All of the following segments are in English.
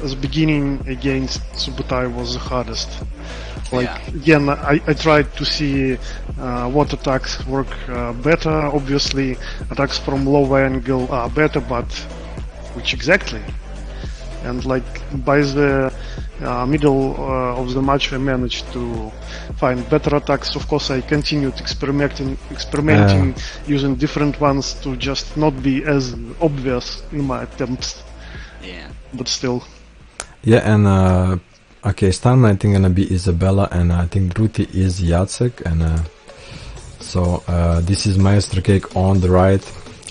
the beginning against Subotai was the hardest. Like, Yeah. again, I tried to see what attacks work better. Obviously, attacks from low angle are better, but which exactly? And like by the middle of the match, I managed to find better attacks. Of course, I continued experimenting, using different ones to just not be as obvious in my attempts. Yeah. But still. Yeah, and okay, Stanman I think gonna be Isabella, and I think Ruti is Jacek, and so this is Maestro Cake on the right.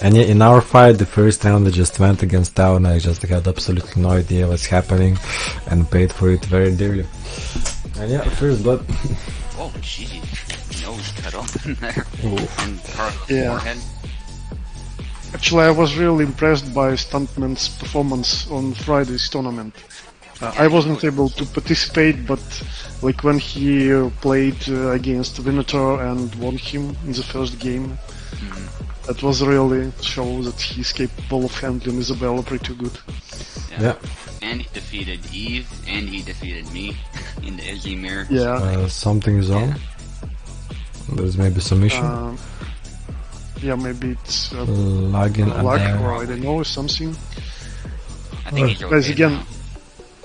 And yeah, in our fight, the first round I just went against Tao, and I just had absolutely no idea what's happening, and paid for it very dearly. And yeah, first blood. Oh, jeez. Nose cut open there. And Yeah. forehead. Actually, I was really impressed by Stuntman's performance on Friday's tournament. I wasn't able to participate, but like when he played against Venator and won him in the first game, that was really show that he's capable of handling Isabella pretty good. Yeah. And he defeated Eve, and he defeated me in the Izzy-Mirror. Yeah. Something is wrong. There's maybe some issue. Yeah, maybe it's Lagging and luck or I don't know, something. I think he's okay Guys, again, now.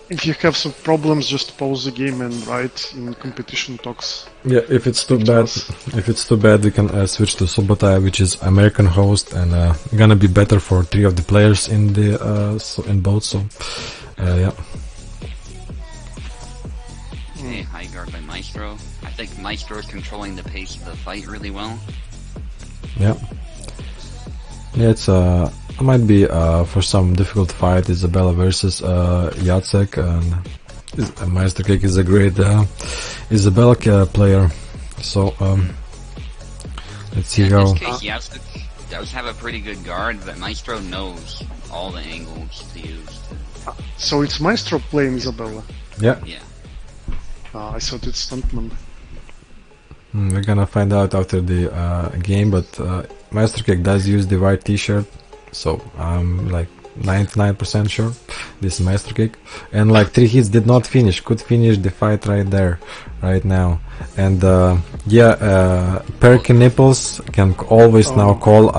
if you have some problems, just pause the game and write in competition talks. Yeah, if it's too bad, we can switch to Subotai, which is American host, and gonna be better for 3 of the players in the in both. So, yeah. Okay, high guard by Maestro. I think Maestro is controlling the pace of the fight really well. Yeah. Yeah, it's it might be for some difficult fight. Isabella versus Jacek, and Maestro Cake is a great Isabella player. So let's see In how. this case, Jacek does have a pretty good guard, but Maestro knows all the angles to use. So it's Maestro playing Isabella. Yeah, Yeah. I thought it's Stuntman. we're gonna find out after the game. But Maestro Cake does use the white T-shirt, so I'm like 99% sure this is Maestro Cake. And like 3 hits did not finish, could finish the fight right there, right now. And yeah, Perky Nipples can always now call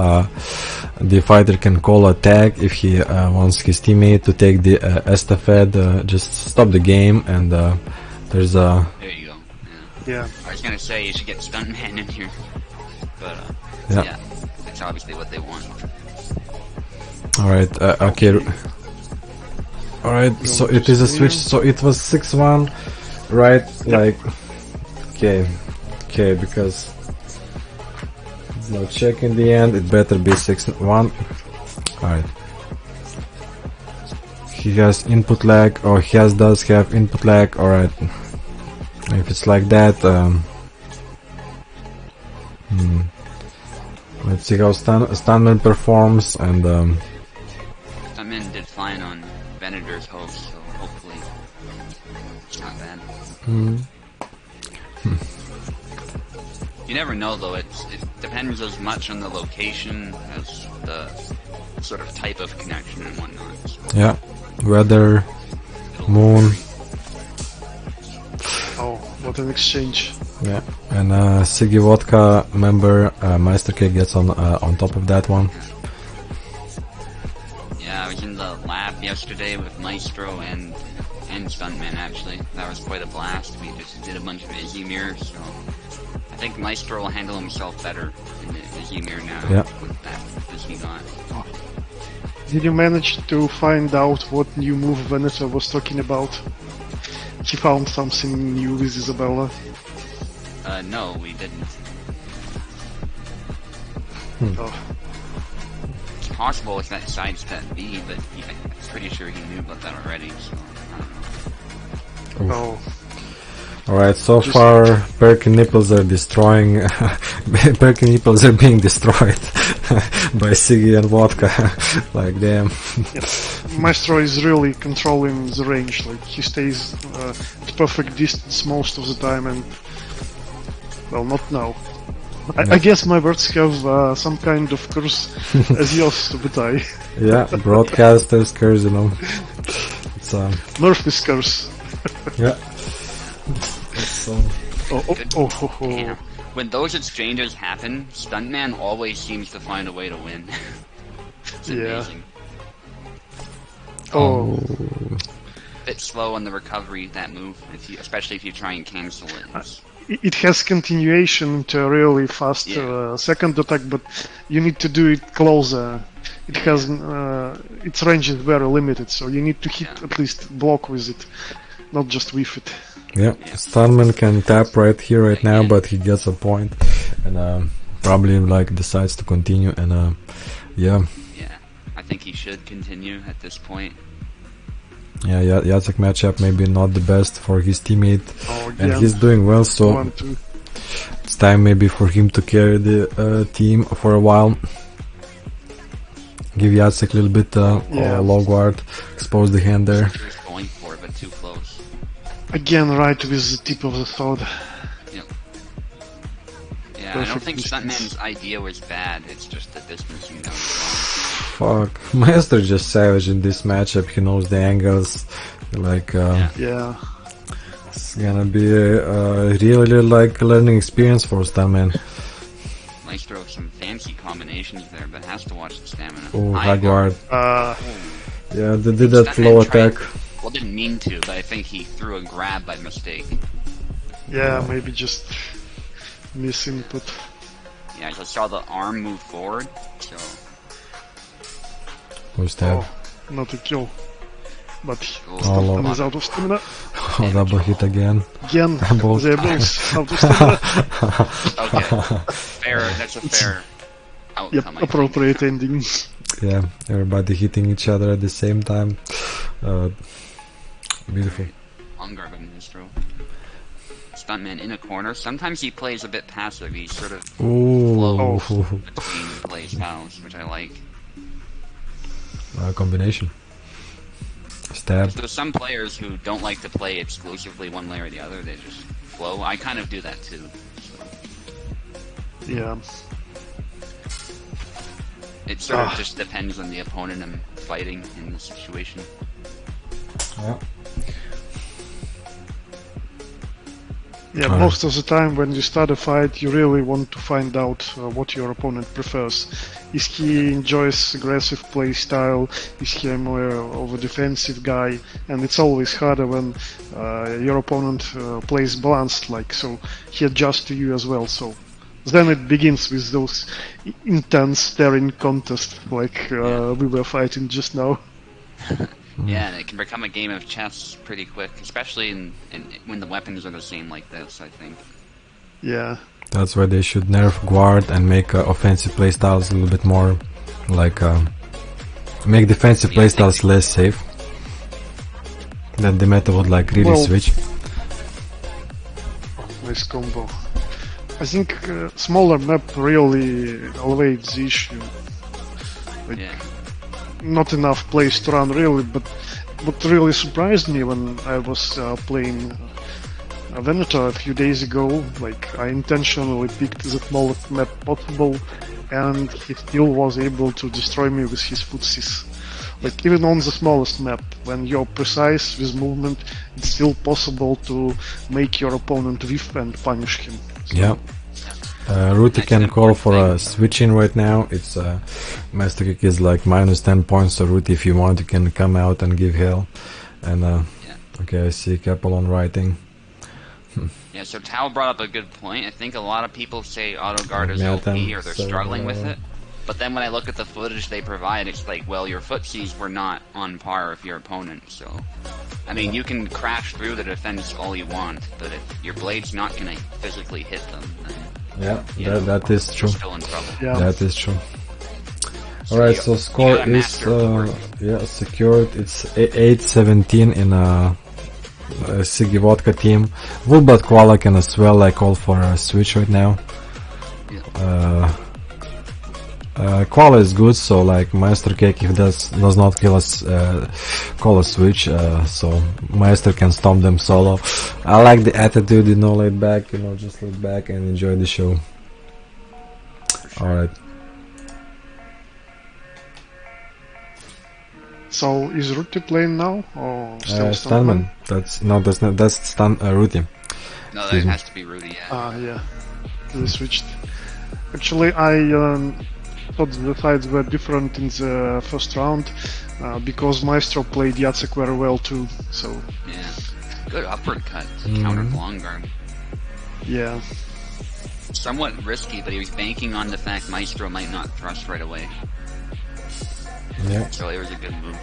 the fighter can call a tag if he wants his teammate to take the estafette, just stop the game, and there's a There you go. Yeah. I was gonna say you should get Stuntman in here, but Yeah. yeah, that's obviously what they want. alright, okay. Alright, so it is a switch, so it was 6-1, right? Like, okay, because no check in the end, it better be 6-1. Alright. He has input lag, or does have input lag, alright. If it's like that, let's see how Stuntman performs, and Stuntman did fine on Venator's host, so hopefully it's not bad. You never know though, it depends as much on the location as the sort of type of connection and whatnot. So yeah, weather, moon. Oh, what an exchange. Yeah, and Ciggy Vodka member Maestro Cake gets on top of that one. yeah, I was in the lab yesterday with Maestro and Stuntman actually. That was quite a blast. We just did a bunch of Izzy mirrors, so I think Maestro will handle himself better in the Izzy mirror now with that Izzy got. Did you manage to find out what new move Venator was talking about? He found something new with Isabella. No, we didn't. Oh. It's possible it's that sidestep B, but I'm pretty sure he knew about that already, so I don't know. Oh. Alright, so far Perky Nipples are destroying Perky Nipples are being destroyed by Ciggy and Vodka. Like damn. Yeah. Maestro is really controlling the range, like he stays at perfect distance most of the time, and well, not now. I guess my words have some kind of curse as yours, but Yeah, broadcasters curse, you know. It's Murphy's curse. yeah. It's, Yeah. When those exchanges happen, Stuntman always seems to find a way to win. It's Yeah. amazing. Oh, Bit slow on the recovery, that move, especially if you try and cancel it. it has continuation to a really fast second attack, but you need to do it closer. It has its range is very limited, so you need to hit at least block with it, not just whiff it. yeah. Stuntman can tap right here, right now, but he gets a point, and probably like decides to continue, and yeah. Yeah, I think he should continue at this point. Yeah, Jacek matchup maybe not the best for his teammate, Oh, and again. he's doing well, so 1-2. it's time maybe for him to carry the team for a while. Give Jacek a little bit low guard, expose the hand there. He was going for it, but too close. Again, right with the tip of the sword. Yeah, I don't Perfect think distance. Stuntman's idea was bad, it's just the distance, you know. Fuck, Master just savage in this matchup. He knows the angles. Like Yeah. it's gonna be a really like learning experience for Stuntman. Maestro some fancy combinations there, but has to watch the stamina. Oh, high guard. Uh, Yeah, they did that Stuntman flow tried- attack. Well, didn't mean to, but I think he threw a grab by mistake. yeah, maybe just miss input. Yeah, I just saw the arm move forward, so Who's that? Oh, not a kill. But Oh, Lord. Stuntman is out of stamina. Oh, double hit again. Again, Both. they're both out of stamina. okay. That's a fair outcome. Yep, I think. appropriate ending. Yeah, everybody hitting each other at the same time. Beautiful. Longer than Maestro. Stuntman in a corner. Sometimes he plays a bit passive. He sort of Ooh, between play styles, which I like. combination. Stab. There's some players who don't like to play exclusively one way or the other. They just flow. I kind of do that too. So Yeah. it sort of just depends on the opponent I'm fighting in the situation. Yeah. Yeah, most of the time when you start a fight, you really want to find out what your opponent prefers. Is he enjoys aggressive play style? Is he more of a defensive guy? And it's always harder when your opponent plays balanced, like so he adjusts to you as well. So then it begins with those intense staring contests, like we were fighting just now. Yeah, and it can become a game of chess pretty quick, especially when the weapons are the same like this, I think. Yeah. That's why they should nerf guard and make offensive playstyles a little bit more like make defensive playstyles less safe. Then the meta would like really switch. Nice combo. I think smaller map really elevates the issue. Like, Yeah. not enough place to run really, but what really surprised me when I was playing Venator a few days ago, like I intentionally picked the smallest map possible and he still was able to destroy me with his footsies. Like even on the smallest map, when you're precise with movement, it's still possible to make your opponent whiff and punish him. Yeah. Ruti can call for a switch-in right now. It's Master Kick is like minus 10 points, so Ruti, if you want, you can come out and give hell. And okay, I see Capelon writing. Yeah, so Tao brought up a good point. I think a lot of people say auto guard is Yeah, OP or they're so, struggling with it. But then when I look at the footage they provide, it's like, well, your footsies were not on par with your opponent, so... I mean, you can crash through the defense all you want, but if your blade's not going to physically hit them, then Yeah, that is true. you're still in trouble. Yeah. That is true. Alright, so score gotta is master the word. secured. It's 8-17 in Ciggy Vodka team. Woodblood Koala can as well like call for a switch right now. Koala is good, so like Master Cake, if does not kill us, call a switch, so Master can stomp them solo. I like the attitude, laid back, just laid back and enjoy the show. Alright. So is Ruti playing now or still Stuntman. That's not that's Ruti. No, that Excuse me. has to be Rudy. Yeah. Yeah. They switched. Actually, I thought the fights were different in the first round because Maestro played Jacek very well too. So Yeah. Good uppercut. Countered long guard. yeah. Somewhat risky, but he was banking on the fact Maestro might not thrust right away. Yeah. So it was a good move.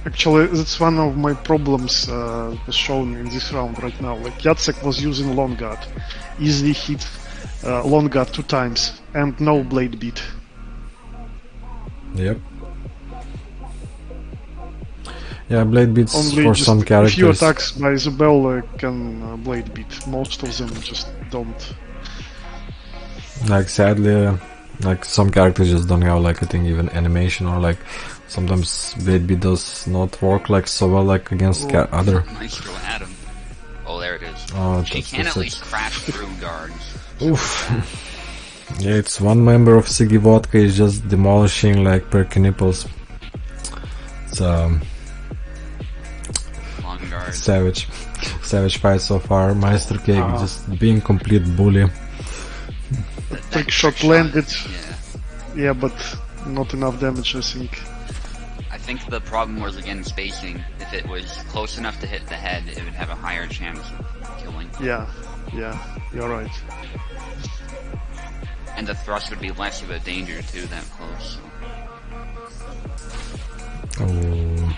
Actually, that's one of my problems was shown in this round right now. Like Jacek was using long guard, easily hit long guard 2 times, and no blade beat. Yep. Yeah, blade beats Only for just some a few characters. attacks by Isabel can blade beat. Most of them just don't. Like sadly, like some characters just don't have like I think even animation or like sometimes blade beat does not work like so well like against other. Maestro had him. Oh, there it is. Oh, She can that's at it. least crash through guards. Oof. Yeah, it's one member of Ciggy Vodka is just demolishing like Perky nipples. It's Long guard. savage fight so far. Maestro Cake just being complete bully. That Trick shot trick landed. Yeah. Yeah, but not enough damage, I think. I think the problem was again spacing. If it was close enough to hit the head, it would have a higher chance of killing. Yeah, you're right. And the thrust would be less of a danger too, that close. Oh,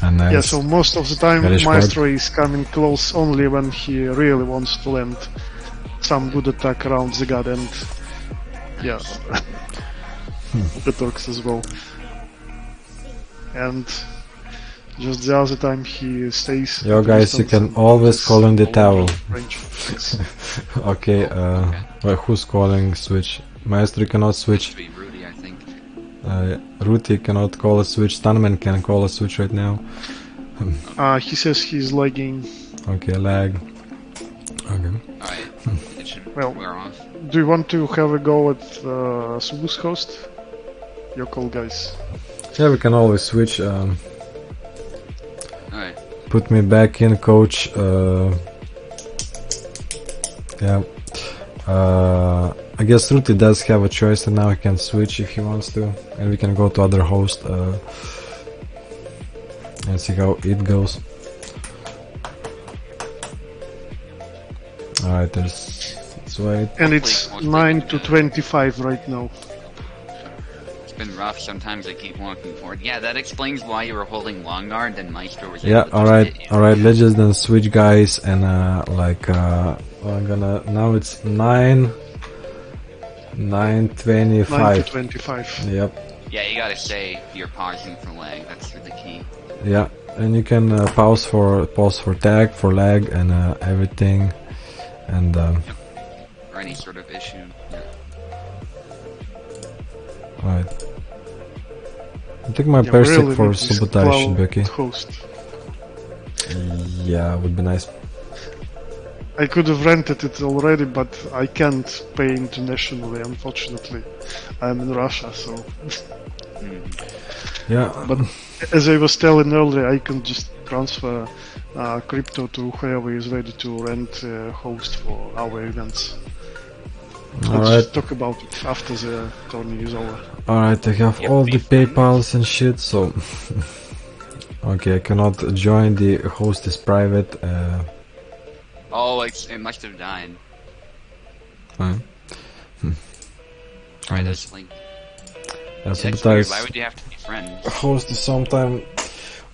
and nice. Yeah, so most of the time Hellish Maestro is coming close only when he really wants to land some good attack around the god, and yeah, that works as well. And just the other time he stays. Yo at a guys, you distance can always and call in the is towel. range of attacks. Okay, well, who's calling switch? Maestro cannot switch. To be Rudy, I think. Ruti cannot call a switch. Stuntman can call a switch right now. He says he's lagging. Okay, lag. Okay. Alright. It should Well, wear off. Do you want to have a go at Subu's host? Your call, guys. Yeah, we can always switch. Alright. Put me back in, coach. Yeah. I guess Ruti does have a choice, and now he can switch if he wants to, and we can go to other host and see how it goes. Alright, let's wait. And it's Mostly 9 to good. 25 right now. It's been rough. Sometimes I keep walking forward. Yeah, that explains why you were holding long guard and Maestro was Yeah, able to just hit you. alright, let's just then switch guys and I'm gonna, now it's 9:25. 9 to 25. Yep, Yeah, you gotta say you're pausing for lag. That's the key. yeah, and you can pause for tag, for lag and everything, and Or any sort of issue. Yeah. alright. I think my Yeah, Persic really for need this sabotage should be cloud okay. host. Yeah, would be nice. I could have rented it already, but I can't pay internationally, unfortunately. I'm in Russia, so. Yeah, But as I was telling earlier, I can just transfer crypto to whoever is ready to rent a host for our events. Let's alright. just talk about it after the tourney is over. Alright, I have Yep, all the be friends. PayPals and shit, so... Okay, I cannot join, the host is private. Oh, it must have died. Fine. Try this link. Yeah, That's weird. sabotage Why would you have to be friends? host is sometime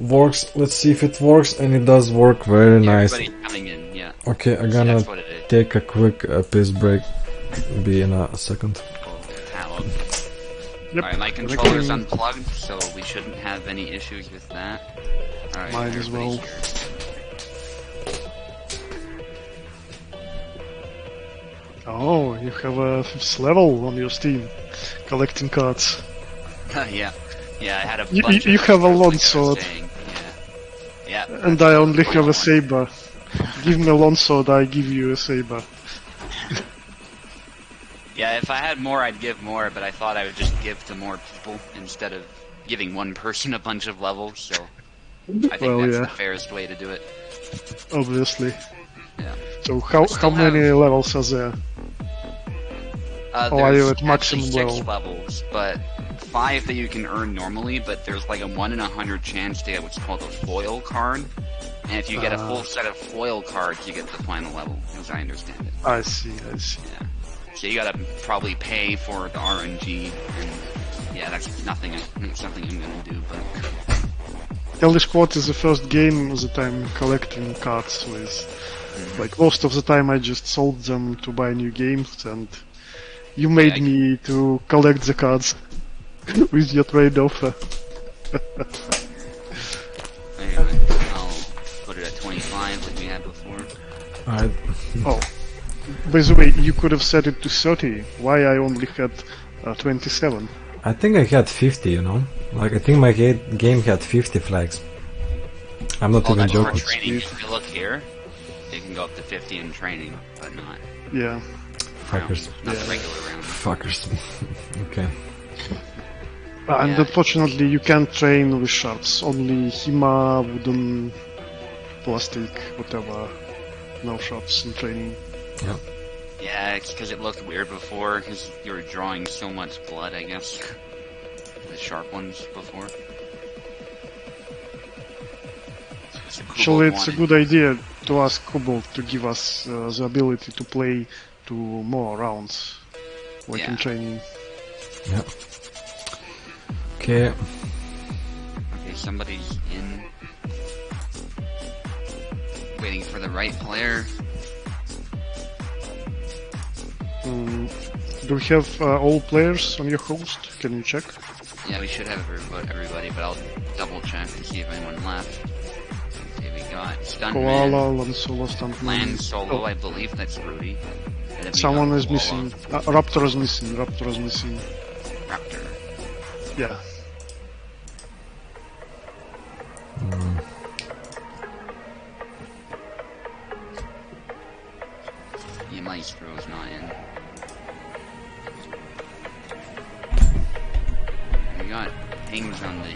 works. Let's see if it works, and it does work very nice. Everybody's coming in, yeah. Okay, I'm See, gonna that's what it is. take a quick piss break. Be in a second. Talent. Yep. Alright, my controller's unplugged, so we shouldn't have any issues with that. Alright, Mine as well. everybody's Oh, you have a 5th level on your Steam, collecting cards. here. Yeah, I had a You- bunch you of have a extras, long like I was sword. saying. Yeah. Yeah. And I only have a saber. Give me a long sword, I give you a saber. Yeah, if I had more, I'd give more, but I thought I would just give to more people instead of giving one person a bunch of levels, so I think that's the fairest way to do it. Obviously. Yeah. So how many levels are there? Or are you at maximum six levels, but 5 that you can earn normally, but there's like a 1 in 100 chance to get what's called a foil card. And if you get a full set of foil cards, you get the final level, as I understand it. I see. Yeah. So you gotta probably pay for the RNG, and yeah, that's something I'm gonna do, but... HELLISH QUART is the first game that I'm collecting cards with. Like, most of the time I just sold them to buy new games, and you made me to collect the cards with your trade offer. Anyway, I'll put it at 25 like we had before. Alright. Oh, by the way, you could have set it to 30. Why I only had 27? I think I had 50, you know? Like, I think my game had 50 flags. I'm not even joking. For training. If you look here, they can go up to 50 in training, but not... Yeah. Fuckers. Not the regular round. Fuckers. Okay. And unfortunately, you can't train with shards. Only Hima, wooden, plastic, whatever. No shards in training. Yeah. Yeah, it's because it looked weird before, because you were drawing so much blood, I guess. The sharp ones before. Actually, it's a good idea to ask Kobold to give us the ability to play to more rounds, like in training. Yeah. Okay. Okay, somebody's in. Waiting for the right player. Do we have all players on your host? Can you check? Yeah, we should have everybody, but I'll double check and see if anyone left. Okay, we got Stuntman. Koala, Lansolo, Stuntman. Land Solo, I believe that's Rudy. Someone is missing. Raptor is missing. Raptor is missing. Raptor. Yeah. Yeah, Maestro's not in. We got things on the...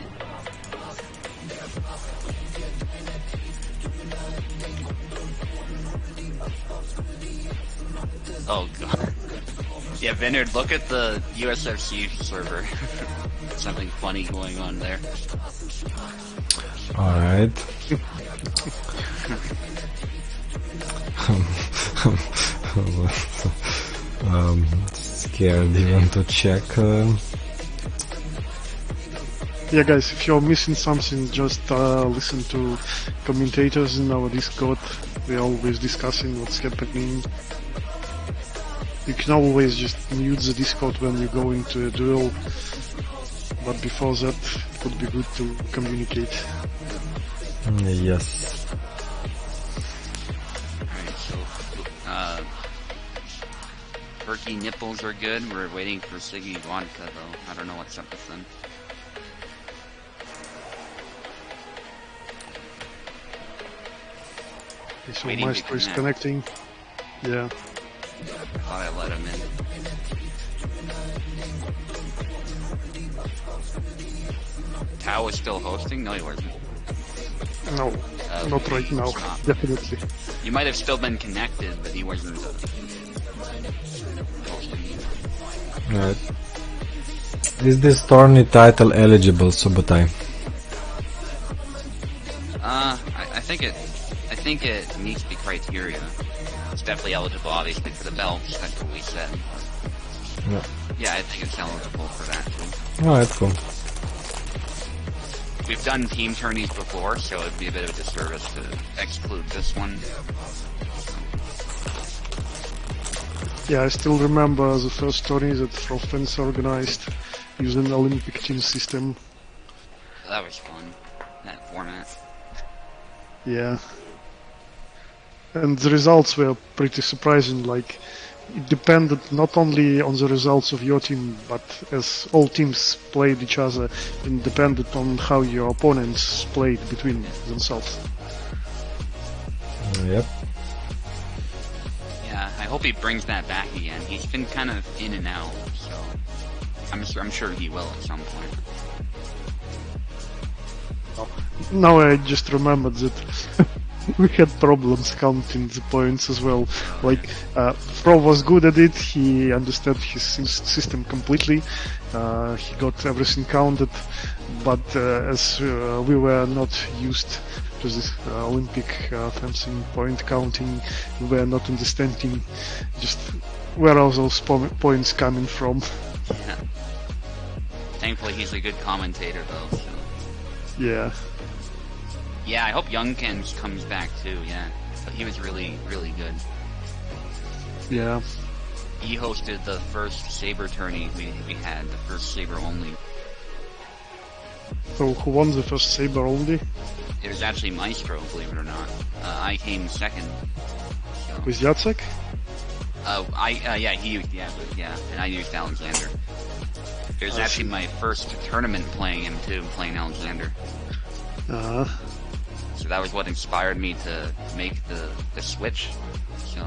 Oh god. Yeah, Vineyard, look at the USFC server. Something funny going on there. Alright. Scared even to check. Yeah, guys, if you're missing something, just listen to commentators in our Discord. We're always discussing what's happening. You can always just mute the Discord when you go into a duel, but before that, it would be good to communicate. Yes. Alright, so, Perky nipples are good. We're waiting for Ciggy Vodka, though. I don't know what's up with them. Okay, so Maestro is connecting. Yeah. I thought I let him in. Tao is still hosting? No, he wasn't. No, not right now. Definitely. You might have still been connected, but he wasn't hosting. Right. Is this tourney title eligible, Subotai? I think it meets the criteria. It's definitely eligible, obviously, for the belts. That's what we said. Yeah. Yeah, I think it's eligible for that too. Alright, cool. We've done team tourneys before, so it'd be a bit of a disservice to exclude this one. Yeah, I still remember the first tourney that Frostfence organized using the Olympic team system. That was fun, that format. Yeah. And the results were pretty surprising, like, it depended not only on the results of your team, but as all teams played each other, it depended on how your opponents played between themselves. Yep. Yeah, I hope he brings that back again. He's been kind of in and out, so I'm sure he will at some point. Now I just remembered that we had problems counting the points as well. Like, Pro was good at it, he understood his system completely, he got everything counted, but as we were not used to this Olympic fencing point counting, we were not understanding just where are those points coming from. Yeah. Thankfully, he's a good commentator, though. So. Yeah. Yeah, I hope Youngkins comes back too. Yeah, but he was really, really good. Yeah. He hosted the first Saber tourney we had, the first Saber only. So who won the first Saber only? It was actually Maestro, believe it or not. I came second. So. With Jacek? And I used Alexander. It was actually my first tournament playing him too, playing Alexander. So that was what inspired me to make the switch. So.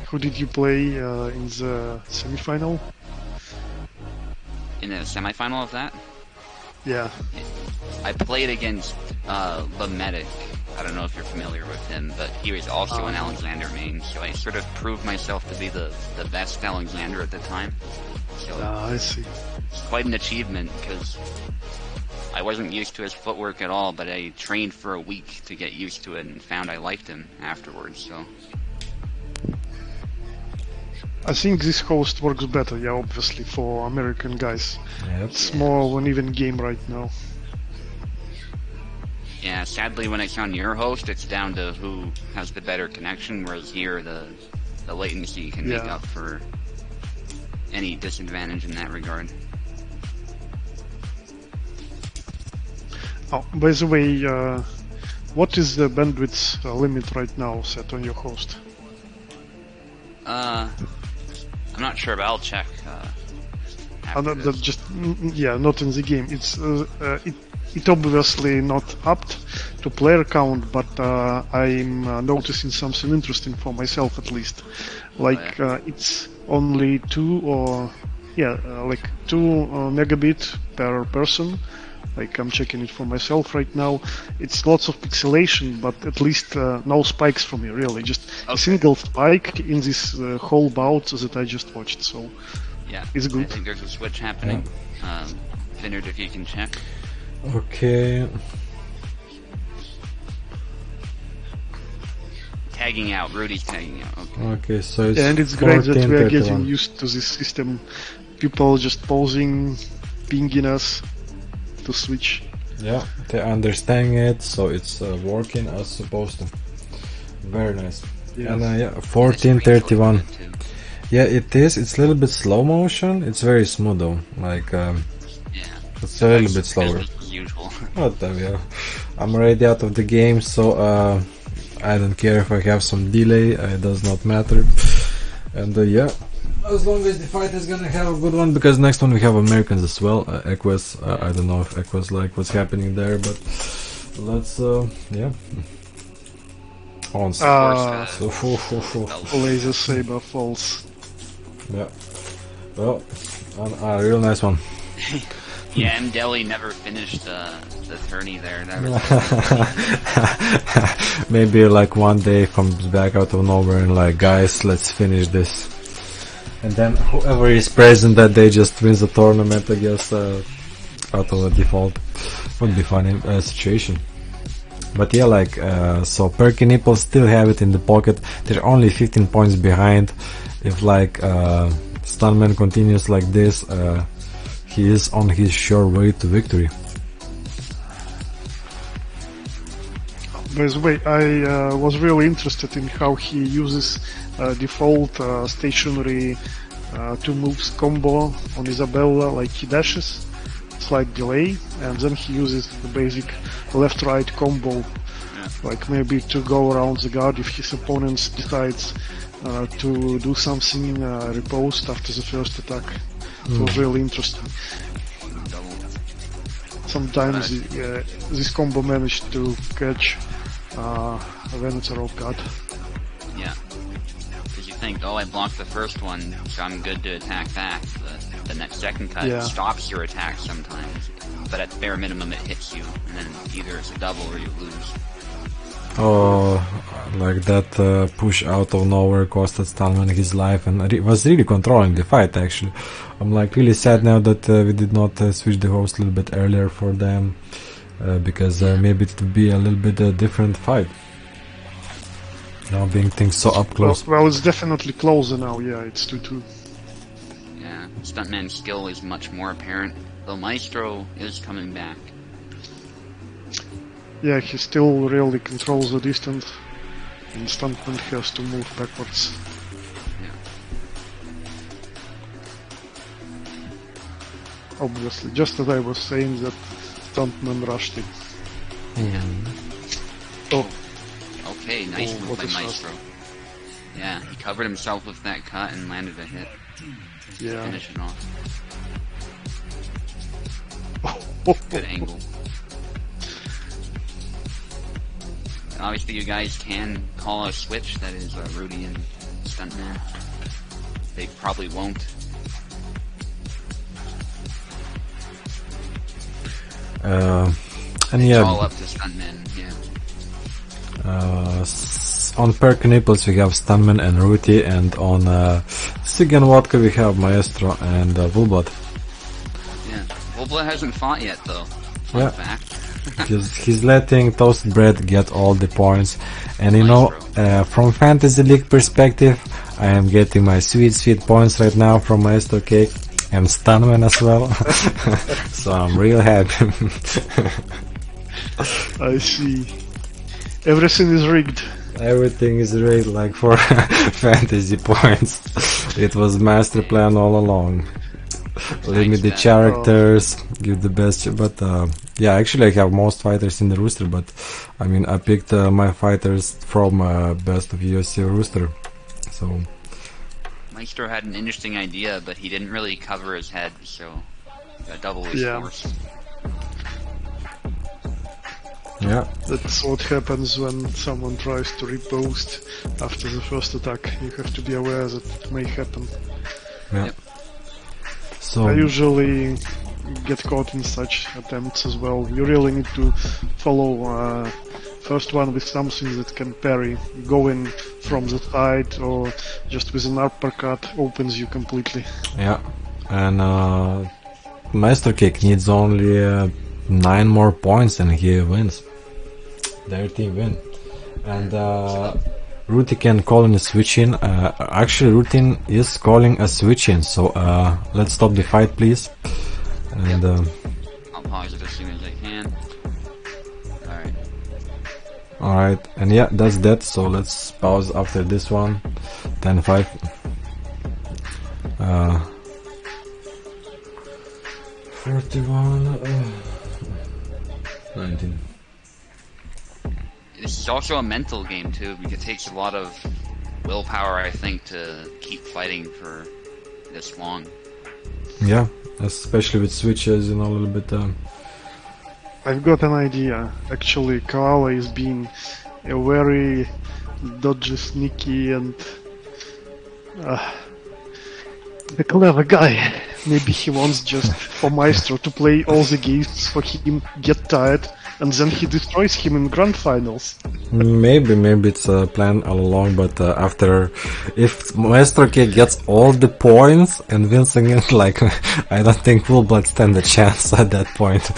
Who did you play in the semifinal? In the semifinal of that? Yeah. I played against the Medic. I don't know if you're familiar with him, but he was also an Alexander main, so I sort of proved myself to be the best Alexander at the time. So I see. It's quite an achievement, because I wasn't used to his footwork at all, but I trained for a week to get used to it and found I liked him afterwards, so... I think this host works better, yeah, obviously, for American guys. Yep. It's more of an even game right now. Yeah, sadly when it's on your host, it's down to who has the better connection, whereas here the latency can make up for any disadvantage in that regard. Oh, by the way, what is the bandwidth limit right now set on your host? I'm not sure, but I'll check. Not in the game. It's it obviously not upped to player count, but I'm noticing something interesting for myself at least. Like it's only 2 megabit per person. Like I'm checking it for myself right now. It's lots of pixelation, but at least no spikes for me really. Just a single spike in this whole bout that I just watched. So yeah, it's good. I think there's a switch happening. Finard, if you can check. Okay. Tagging out. Rudy's tagging out. Okay, so it's and it's great that we are 14:31. getting used to this system. People just pausing, pinging us to switch. Yeah, they're understanding it, so it's working as supposed to. Very nice. Yeah. And 14:31. Yeah, it is. It's a little bit slow motion. It's very smooth though. Like it's a little bit slower. As usual. Yeah. I'm already out of the game, so I don't care if I have some delay. It does not matter. And as long as the fight is gonna have a good one, because next one we have Americans as well. Equus. I don't know if Equus like what's happening there, but let's on Laser Saber falls. Yeah. Well, a real nice one. Yeah, Delhi never finished the tourney there. Maybe like one day comes back out of nowhere and like, guys, let's finish this. And then whoever is present that day just wins the tournament, I guess, out of a default. Would be funny situation. But yeah, like, so Perky Nipples still have it in the pocket. They're only 15 points behind. If like Stunman continues like this, he is on his sure way to victory. By the way, I was really interested in how he uses default stationary 2 moves combo on Isabella, like he dashes, slight delay, and then he uses the basic left-right combo, like maybe to go around the guard if his opponent decides to do something riposte after the first attack. It was really interesting. Sometimes this combo managed to catch a Venator off guard. Yeah. Because you think, I blocked the first one, so I'm good to attack back. But the next second cut stops your attack sometimes. but at bare minimum it hits you, and then either it's a double or you lose. Oh, like that push out of nowhere costed Stallman his life and was really controlling the fight actually. I'm like really sad now that we did not switch the host a little bit earlier for them because maybe it would be a little bit a different fight. Now being things so up close. Well, it's definitely closer now. Yeah, it's 2-2. Yeah, Stuntman's skill is much more apparent, though Maestro is coming back. Yeah, he still really controls the distance, and Stuntman has to move backwards. Yeah. Obviously, just as I was saying that Stuntman rushed it. Oh, Okay, nice move what by a shot. Maestro. Yeah, he covered himself with that cut and landed a hit. yeah. Finish it off. Good angle. Obviously, you guys can call a switch. That is Rudy and Stuntman. They probably won't. And It's yeah, all up to Stuntman. Yeah. on Perky nipples we have Stuntman and Ruti, and on Ciggy and Vodka we have Maestro and Vulbot. Yeah. Wolbla hasn't fought yet, though. Fun Yeah. fact. He's letting Toasted Bread get all the points, and you know, from Fantasy League perspective, I am getting my sweet points right now from Maestro Cake and Stunman as well. So I'm real happy. I see. Everything is rigged. Everything is rigged like for fantasy points. It was master plan all along. Limit the man. characters, give the best, but yeah, actually I have most fighters in the rooster, but I mean I picked my fighters from best of UFC rooster, so Maestro had an interesting idea, but he didn't really cover his head, so got double his Yeah. force. yeah. That's what happens when someone tries to repost after the first attack. You have to be aware that it may happen. Yeah. Yep. So I usually get caught in such attempts as well. You really need to follow first one with something that can parry. Going from the side or just with an uppercut opens you completely. yeah, and Master Cake needs only 9 more points and he wins. Their team win, and Ruti can call in a switch in. Actually, Rutin is calling a switch in, so let's stop the fight, please. And I'll pause it as soon as I can. Alright. alright, and yeah, that's that. So let's pause after this one. 10-5. 41. 19. This is also a mental game, too, because it takes a lot of willpower, I think, to keep fighting for this long. Yeah, especially with switches, you know, a little bit. I've got an idea. Actually, Koala is being a very dodgy, sneaky, and a clever guy. Maybe he wants just for Maestro to play all the games for him, get tired, and then he destroys him in grand finals. Maybe it's a plan all along, but after, if Maestro Cake gets all the points and wins again, like, I don't think Fullblood stand a chance at that point.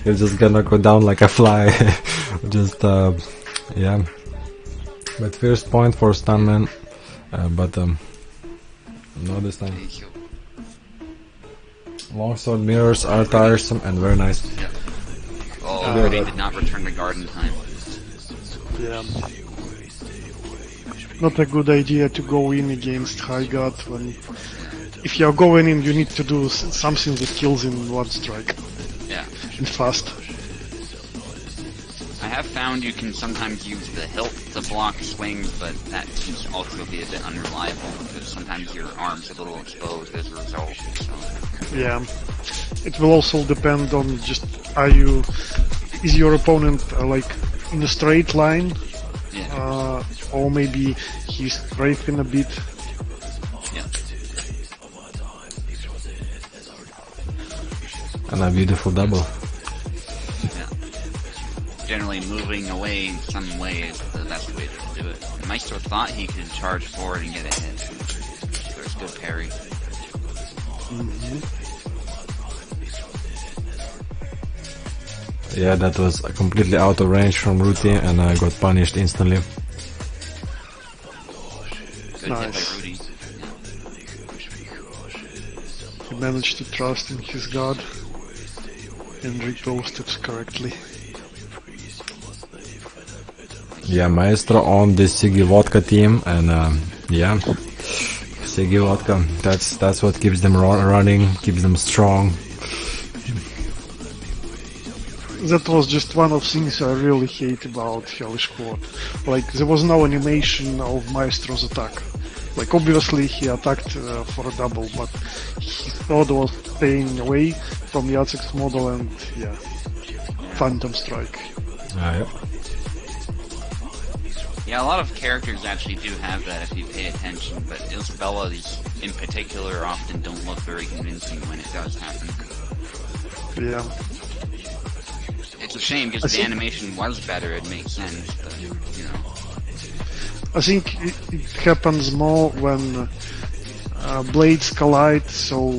It's just gonna go down like a fly. Just, yeah. But first point for Stuntman, but no this time. Thank you. Longsword mirrors are tiresome and very nice. Oh, Rudy did not return to guard in time. Yeah. Not a good idea to go in against High God when... If you're going in, you need to do something that kills in one strike. Yeah. And fast. I have found you can sometimes use the hilt to block swings, but that can also be a bit unreliable because sometimes your arm's a little exposed as a result. So. Yeah. It will also depend on just is your opponent like in a straight line, Yeah. or maybe he's strafing a bit. Yeah. And a beautiful double. Yeah. Generally moving away in some way is the best way to do it. Maestro thought he could charge forward and get a hit. There's good parry. Yeah, that was completely out of range from Ruti, and I got punished instantly. Good Nice. hit by Rudy. He managed to trust in his god and reposted correctly. Yeah, Maestro on the Ciggy Vodka team, and yeah, Ciggy Vodka. That's what keeps them running, keeps them strong. That was just one of things I really hate about Hellish QUART. Like, there was no animation of Maestro's attack. Like, obviously he attacked for a double, but his thought was staying away from Jacek's model and, yeah, Phantom Strike. Yeah. Yeah, a lot of characters actually do have that if you pay attention, but Isabella's in particular often don't look very convincing when it does happen. Yeah. It's a shame because the animation was better, it makes sense, but, you know. I think it happens more when blades collide, so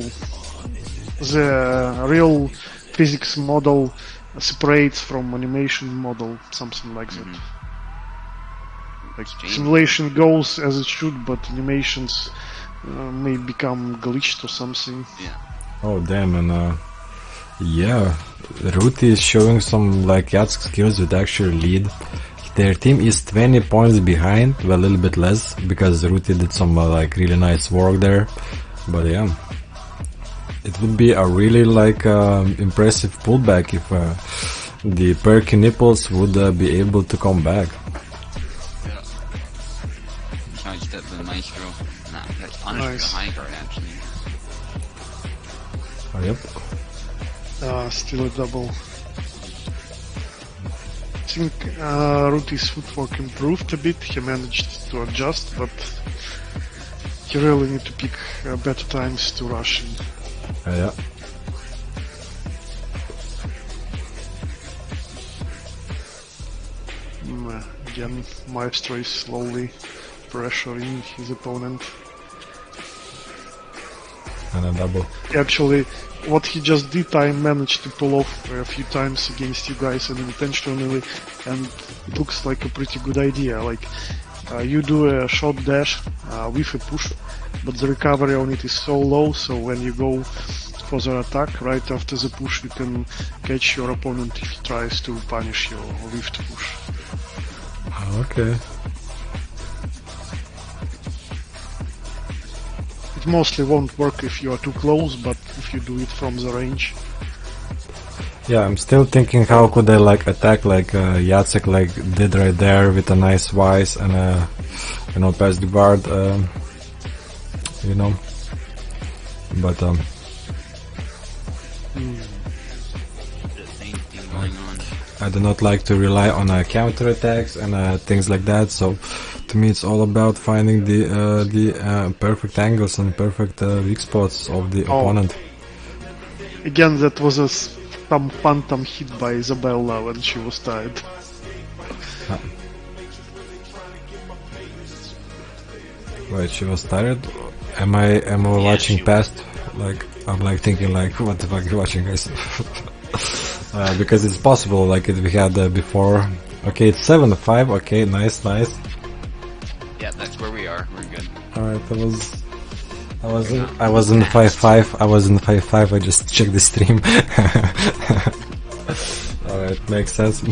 the real physics model separates from animation model, something like that. Like simulation goes as it should, but animations may become glitched or something. Yeah. Oh damn, and yeah, Ruti is showing some like Jacek skills with actual lead. Their team is 20 points behind, well a little bit less, because Ruti did some like really nice work there. But yeah, it would be a really like impressive pullback if the Perky nipples would be able to come back. Yeah. Besides that, the Maestro, that's punished with the high guard actually. Oh, yep. Still a double. I think Ruti's footwork improved a bit, he managed to adjust, but you really need to pick better times to rush in. Yeah. Again, Maestro is slowly pressuring his opponent. And a double. Actually, what he just did, I managed to pull off a few times against you guys unintentionally, and it looks like a pretty good idea. Like, you do a short dash with a push, but the recovery on it is so low, so when you go for the attack right after the push, you can catch your opponent if he tries to punish your lift push. Okay. It mostly won't work if you are too close, but if you do it from the range. Yeah, I'm still thinking how could I like attack like Jacek like did right there with a nice wise and you know, past the guard, you know. But The same thing going on. I do not like to rely on counter attacks and things like that. So to me, it's all about finding the perfect angles and perfect weak spots of the opponent. Again, that was some phantom hit by Isabella when she was tired. Wait, she was tired? Am I watching past? Like, I'm like thinking like, what the fuck are you watching, guys? Because it's possible, like we had before. Okay, it's 7-5. Okay, nice. Yeah, that's where we are. We're good. Alright, I was in 5-5. I was in 5-5. I just checked the stream. Alright, makes sense.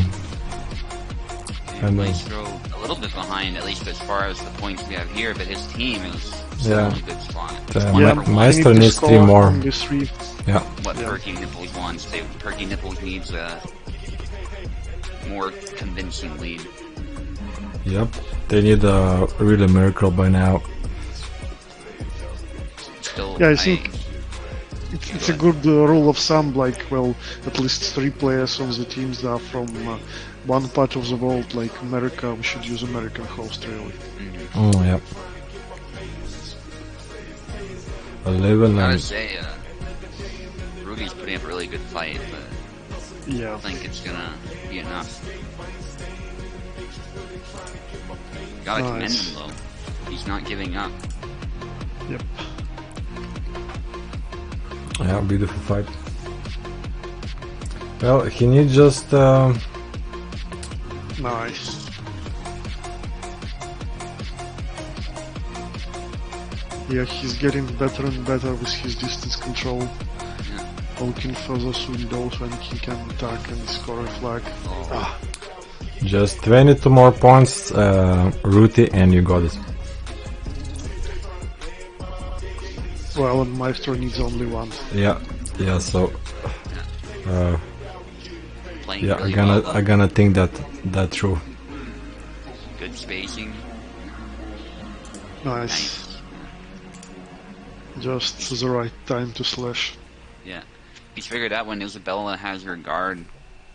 And Maestro a little bit behind, at least as far as the points we have here, but his team is still in a good spot. Maestro needs 3 more. Yeah. What Perky Nipples wants. Perky Nipples needs a more convincing lead. Yep. They need a really miracle by now. Still, Yeah, I think it's a good rule of thumb, like, well, at least 3 players on the teams are from one part of the world, like America. We should use American host, really. Oh, yeah. 11 I and... would say, Rudy's putting up a really good fight, but I Yeah. don't think it's gonna be enough. Gotta commend Nice. him though. He's not giving up. Yep. Yeah, beautiful fight. Well, he needs just Nice. Yeah, he's getting better and better with his distance control. Yeah. Looking for those windows when he can attack and score a flag. Oh. Ah, just 22 more points, Ruti, and you got it. well, and Maestro needs only one. Yeah, yeah. So, Playing yeah, really I'm well. gonna think that true. Good spacing. Nice. Just the right time to slash. Yeah. He's figured out when Isabella has her guard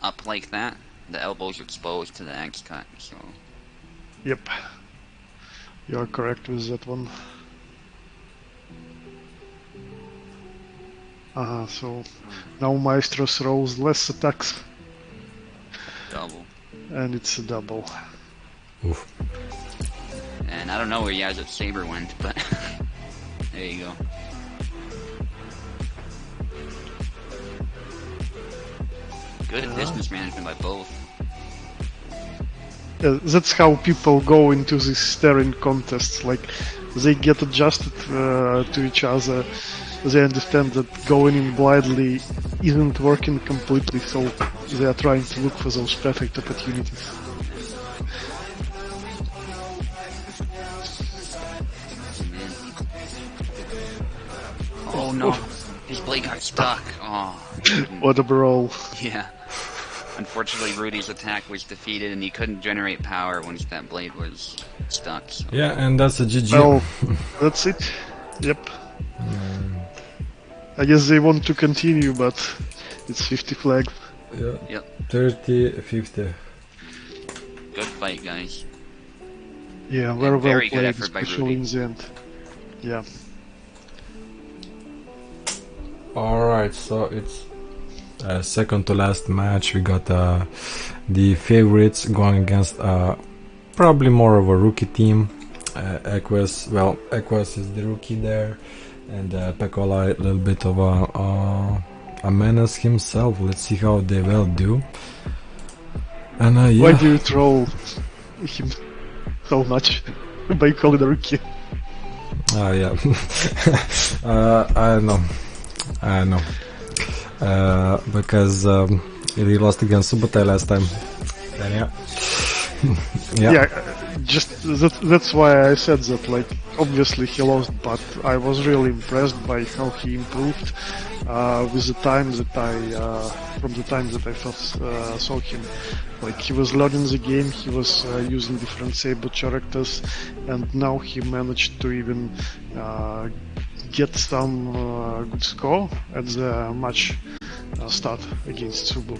up like that, the elbow's exposed to the X cut, so Yep. You are correct with that one. So now Maestro throws less attacks double. and it's a double. Oof. And I don't know where Yaz's saber went, but there you go. Good business management by both. That's how people go into these staring contests. Like, they get adjusted to each other. They understand that going in blindly isn't working completely, so they are trying to look for those perfect opportunities. Oh no, his blade got stuck. Oh, What a brawl. yeah. Unfortunately, Rudy's attack was defeated, and he couldn't generate power once that blade was stuck. So. Yeah, and that's a GG. Well, that's it. Yep. I guess they want to continue, but it's 50 flag. Yeah. Yep. 30-50. Good fight, guys. Yeah, very well very good played, effort by especially Rudy. in the end. Yeah. Alright, so it's second to last match. We got the favorites going against probably more of a rookie team. Equus, well, Equus is the rookie there, and Pekola a little bit of a menace himself. Let's see how they will do. And yeah. Why do you troll him so much by calling a rookie? Yeah. I know. Because he lost against Subotai last time. And yeah. Yeah, just that's why I said that. Like, obviously he lost, but I was really impressed by how he improved with the time that from the time that I first saw him. Like, he was learning the game, he was using different saber characters, and now he managed to even get some good score at the match start against Subu.